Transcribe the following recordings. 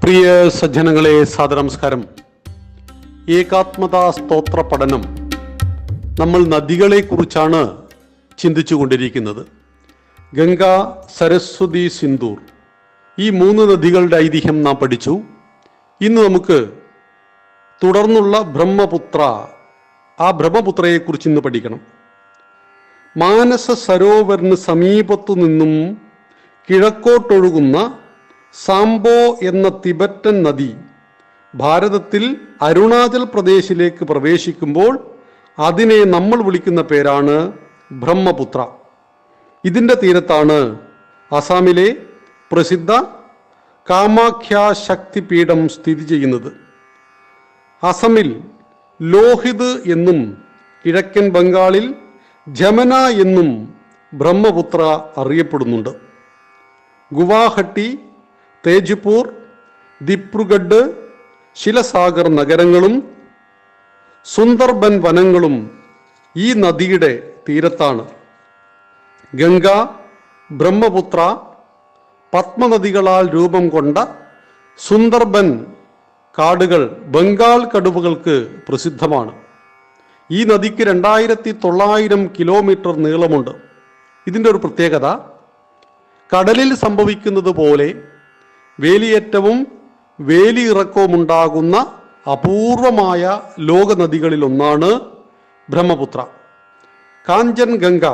പ്രിയ സജ്ജനങ്ങളെ, സാദരനമസ്കാരം. ഏകാത്മതാ സ്തോത്ര പഠനം നമ്മൾ നദികളെക്കുറിച്ചാണ് ചിന്തിച്ചു കൊണ്ടിരിക്കുന്നത്. ഗംഗ, സരസ്വതി, സിന്ധൂർ, ഈ മൂന്ന് നദികളുടെ ഐതിഹ്യം നാം പഠിച്ചു. ഇന്ന് നമുക്ക് തുടർന്നുള്ള ബ്രഹ്മപുത്ര, ആ ബ്രഹ്മപുത്രയെക്കുറിച്ച് ഇന്ന് പഠിക്കണം. മാനസ സരോവറിന് സമീപത്തു നിന്നും കിഴക്കോട്ടൊഴുകുന്ന സാംബോ എന്ന തിബറ്റൻ നദി ഭാരതത്തിൽ അരുണാചൽ പ്രദേശിലേക്ക് പ്രവേശിക്കുമ്പോൾ അതിനെ നമ്മൾ വിളിക്കുന്ന പേരാണ് ബ്രഹ്മപുത്ര. ഇതിൻ്റെ തീരത്താണ് അസാമിലെ പ്രസിദ്ധ കാമാഖ്യ ശക്തിപീഠം സ്ഥിതി ചെയ്യുന്നത്. അസമിൽ ലോഹിത് എന്നും കിഴക്കൻ ബംഗാളിൽ ജമന എന്നും ബ്രഹ്മപുത്ര അറിയപ്പെടുന്നുണ്ട്. ഗുവാഹട്ടി, തേജ്പൂർ, ദിബ്രുഗഡ്, ശിലസാഗർ നഗരങ്ങളും സുന്ദർബൻ വനങ്ങളും ഈ നദിയുടെ തീരത്താണ്. ഗംഗ, ബ്രഹ്മപുത്ര, പത്മനദികളാൽ രൂപം കൊണ്ട സുന്ദർബൻ കാടുകൾ ബംഗാൾ കടുവകൾക്ക് പ്രസിദ്ധമാണ്. ഈ നദിക്ക് 2900 കിലോമീറ്റർ നീളമുണ്ട്. ഇതിൻ്റെ ഒരു പ്രത്യേകത, കടലിൽ സംഭവിക്കുന്നത് പോലെ വേലിയേറ്റവും വേലിയിറക്കവും ഉണ്ടാകുന്ന അപൂർവമായ ലോക നദികളിൽ ഒന്നാണ് ബ്രഹ്മപുത്ര. കാഞ്ചൻഗംഗ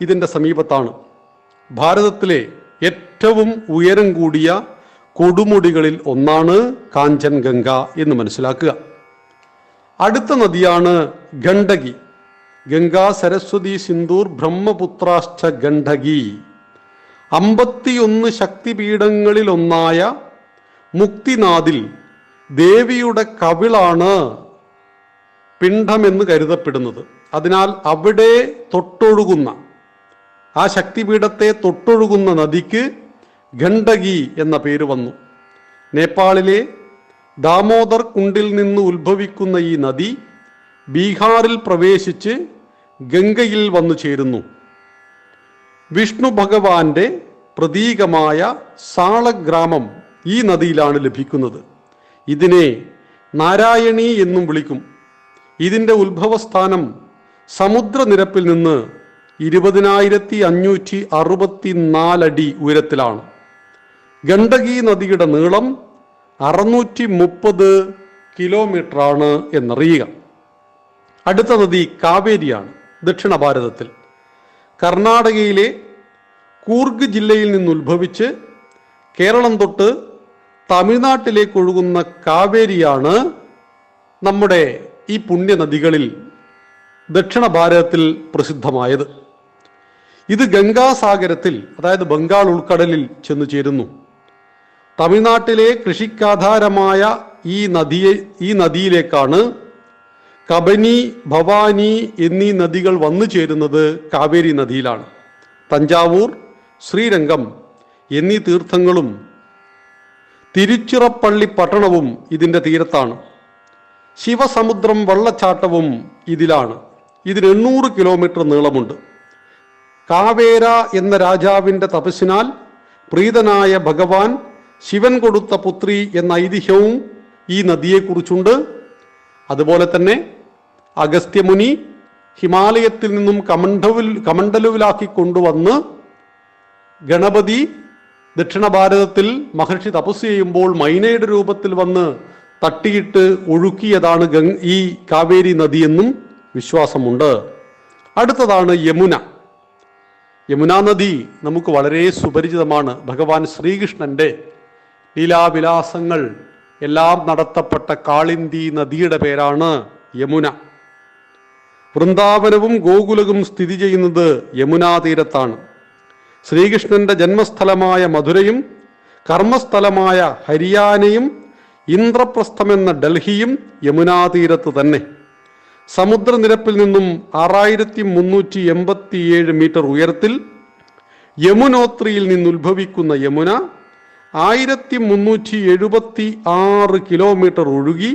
ഇതിൻ്റെ സമീപത്താണ്. ഭാരതത്തിലെ ഏറ്റവും ഉയരം കൂടിയ കൊടുമുടികളിൽ ഒന്നാണ് കാഞ്ചൻഗംഗ എന്ന് മനസ്സിലാക്കുക. അടുത്ത നദിയാണ് ഗണ്ഡകി. ഗംഗ, സരസ്വതി, സിന്ധൂർ, ബ്രഹ്മപുത്രാശ്ച ഗണ്ഡകി. 51 ശക്തിപീഠങ്ങളിൽ ഒന്നായ മുക്തിനാഥിൽ ദേവിയുടെ കവിളാണ് പിണ്ഡമെന്ന് കരുതപ്പെടുന്നത്. അതിനാൽ അവിടെ തൊട്ടൊഴുകുന്ന, ആ ശക്തിപീഠത്തെ തൊട്ടൊഴുകുന്ന നദിക്ക് ഗണ്ഡകി എന്ന പേര് വന്നു. നേപ്പാളിലെ ദാമോദർ കുണ്ടിൽ നിന്ന് ഉത്ഭവിക്കുന്ന ഈ നദി ബീഹാറിൽ പ്രവേശിച്ച് ഗംഗയിൽ വന്നു ചേരുന്നു. വിഷ്ണു ഭഗവാന്റെ പ്രതീകമായ സാളഗ്രാമം ഈ നദിയിലാണ് ലഭിക്കുന്നത്. ഇതിനെ നാരായണി എന്നും വിളിക്കും. ഇതിൻ്റെ ഉത്ഭവസ്ഥാനം സമുദ്രനിരപ്പിൽ നിന്ന് 20,564 അടി ഉയരത്തിലാണ്. ഗണ്ഡകി നദിയുടെ നീളം 630 കിലോമീറ്ററാണ് എന്നറിയുക. അടുത്ത നദി കാവേരിയാണ്. ദക്ഷിണ ഭാരതത്തിൽ കർണാടകയിലെ കൂർഗ് ജില്ലയിൽ നിന്നുത്ഭവിച്ച് കേരളം തൊട്ട് തമിഴ്നാട്ടിലേക്ക് ഒഴുകുന്ന കാവേരിയാണ് നമ്മുടെ ഈ പുണ്യനദികളിൽ ദക്ഷിണ ഭാരതത്തിൽ പ്രസിദ്ധമായത്. ഇത് ഗംഗാസാഗരത്തിൽ, അതായത് ബംഗാൾ ഉൾക്കടലിൽ ചെന്നു ചേരുന്നു. തമിഴ്നാട്ടിലെ കൃഷിക്കാധാരമായ ഈ നദിയിലേക്കാണ് കബനി, ഭവാനി എന്നീ നദികൾ വന്നു ചേരുന്നത് കാവേരി നദിയിലാണ്. തഞ്ചാവൂർ, ശ്രീരംഗം എന്നീ തീർത്ഥങ്ങളും തിരുച്ചിറപ്പള്ളി പട്ടണവും ഇതിൻ്റെ തീരത്താണ്. ശിവസമുദ്രം വെള്ളച്ചാട്ടവും ഇതിലാണ്. ഇതിന് 800 കിലോമീറ്റർ നീളമുണ്ട്. കാവേര എന്ന രാജാവിൻ്റെ തപസ്സിനാൽ പ്രീതനായ ഭഗവാൻ ശിവൻ കൊടുത്ത പുത്രി എന്ന ഐതിഹ്യവും ഈ നദിയെക്കുറിച്ചുണ്ട്. അതുപോലെ തന്നെ അഗസ്ത്യമുനി ഹിമാലയത്തിൽ നിന്നും കമണ്ഡലുവിലാക്കി കൊണ്ടുവന്ന് ഗണപതി ദക്ഷിണ ഭാരതത്തിൽ മഹർഷി തപസ് ചെയ്യുമ്പോൾ മൈനയുടെ രൂപത്തിൽ വന്ന് തട്ടിയിട്ട് ഒഴുക്കിയതാണ് ഈ കാവേരി നദിയെന്നും വിശ്വാസമുണ്ട്. അടുത്തതാണ് യമുന. യമുന നദി നമുക്ക് വളരെ സുപരിചിതമാണ്. ഭഗവാൻ ശ്രീകൃഷ്ണന്റെ ലീലാവിലാസങ്ങൾ എല്ലാം നടത്തപ്പെട്ട കാളിന്തി നദിയുടെ പേരാണ് യമുന. വൃന്ദാവനവും ഗോകുലവും സ്ഥിതി ചെയ്യുന്നത് യമുനാ തീരത്താണ്. ശ്രീകൃഷ്ണന്റെ ജന്മസ്ഥലമായ മധുരയും കർമ്മസ്ഥലമായ ഹരിയാനയും ഇന്ദ്രപ്രസ്ഥമെന്ന ഡൽഹിയും യമുനാ തീരത്ത് തന്നെ. സമുദ്രനിരപ്പിൽ നിന്നും 6387 മീറ്റർ ഉയരത്തിൽ യമുനോത്രിയിൽ നിന്നുത്ഭവിക്കുന്ന യമുന 1376 കിലോമീറ്റർ ഒഴുകി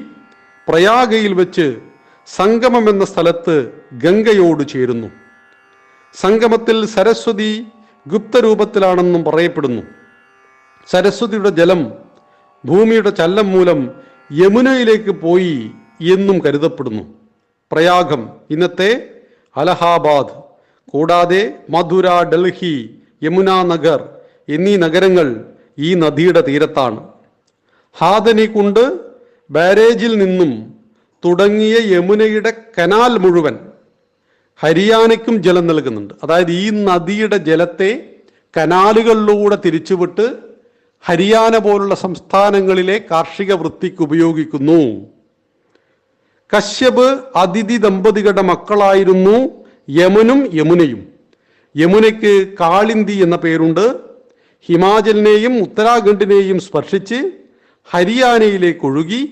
പ്രയാഗയിൽ വെച്ച് സംഗമം എന്ന സ്ഥലത്ത് ഗംഗയോട് ചേരുന്നു. സംഗമത്തിൽ സരസ്വതി ഗുപ്തരൂപത്തിലാണെന്നും പറയപ്പെടുന്നു. സരസ്വതിയുടെ ജലം ഭൂമിയുടെ ചലനം മൂലം യമുനയിലേക്ക് പോയി എന്നും കരുതപ്പെടുന്നു. പ്രയാഗം ഇന്നത്തെ അലഹാബാദ് കൂടാതെ മധുര, ഡൽഹി, യമുന നഗർ എന്നീ നഗരങ്ങൾ ഈ നദിയുടെ തീരത്താണ്. ഹാഥനികുണ്ട് ബാരേജിൽ നിന്നും തുടങ്ങിയ യമുനയുടെ കനാൽ മുഴുവൻ ഹരിയാനയ്ക്കും ജലം നൽകുന്നുണ്ട്. അതായത് ഈ നദിയുടെ ജലത്തെ കനാലുകളിലൂടെ തിരിച്ചുവിട്ട് ഹരിയാന പോലുള്ള സംസ്ഥാനങ്ങളിലെ കാർഷിക വൃത്തിക്ക് ഉപയോഗിക്കുന്നു. കശ്യപ് അതിഥി ദമ്പതികളുടെ മക്കളായിരുന്നു യമനും യമുനയും. യമുനയ്ക്ക് കാളിന്തി എന്ന പേരുണ്ട്. ഹിമാചലിനെയും ഉത്തരാഖണ്ഡിനെയും സ്പർശിച്ച് ഹരിയാനയിലേക്ക് ഒഴുകി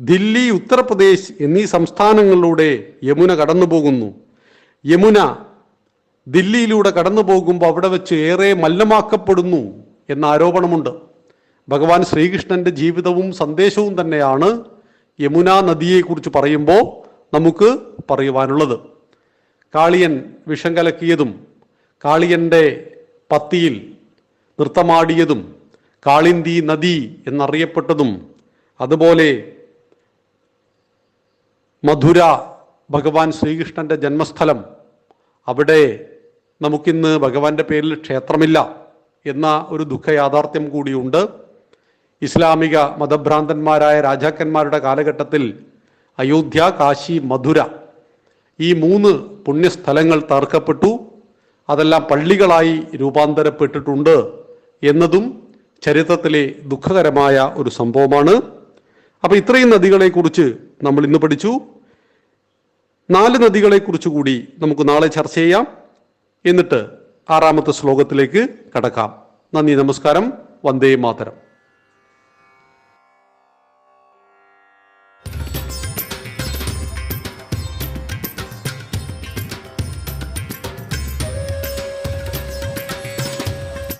ദില്ലി, ഉത്തർപ്രദേശ് എന്നീ സംസ്ഥാനങ്ങളിലൂടെ യമുന കടന്നു പോകുന്നു. യമുന ദില്ലിയിലൂടെ കടന്നു പോകുമ്പോൾ അവിടെ വെച്ച് ഏറെ മലിനമാക്കപ്പെടുന്നു എന്ന ആരോപണമുണ്ട്. ഭഗവാൻ ശ്രീകൃഷ്ണന്റെ ജീവിതവും സന്ദേശവും തന്നെയാണ് യമുന നദിയെക്കുറിച്ച് പറയുമ്പോൾ നമുക്ക് പറയുവാനുള്ളത്. കാളിയൻ വിഷം കലക്കിയതും കാളിയന്റെ പത്തിയിൽ നൃത്തമാടിയതും കാളിന്തി നദി എന്നറിയപ്പെട്ടതും, അതുപോലെ മധുര ഭഗവാൻ ശ്രീകൃഷ്ണന്റെ ജന്മസ്ഥലം, അവിടെ നമുക്കിന്ന് ഭഗവാന്റെ പേരിൽ ക്ഷേത്രമില്ല എന്ന ഒരു ദുഃഖ യാഥാർത്ഥ്യം കൂടിയുണ്ട്. ഇസ്ലാമിക മതഭ്രാന്തന്മാരായ രാജാക്കന്മാരുടെ കാലഘട്ടത്തിൽ അയോധ്യ, കാശി, മധുര ഈ 3 പുണ്യസ്ഥലങ്ങൾ തകർക്കപ്പെട്ടു. അതെല്ലാം പള്ളികളായി രൂപാന്തരപ്പെട്ടിട്ടുണ്ട് എന്നതും ചരിത്രത്തിലെ ദുഃഖകരമായ ഒരു സംഭവമാണ്. അപ്പൊ ഇത്രയും നദികളെക്കുറിച്ച് നമ്മൾ ഇന്ന് പഠിച്ചു. 4 നദികളെക്കുറിച്ച് കൂടി നമുക്ക് നാളെ ചർച്ച ചെയ്യാം. എന്നിട്ട് 6ാമത്തെ ശ്ലോകത്തിലേക്ക് കടക്കാം. നന്ദി, നമസ്കാരം. വന്ദേ മാതരം.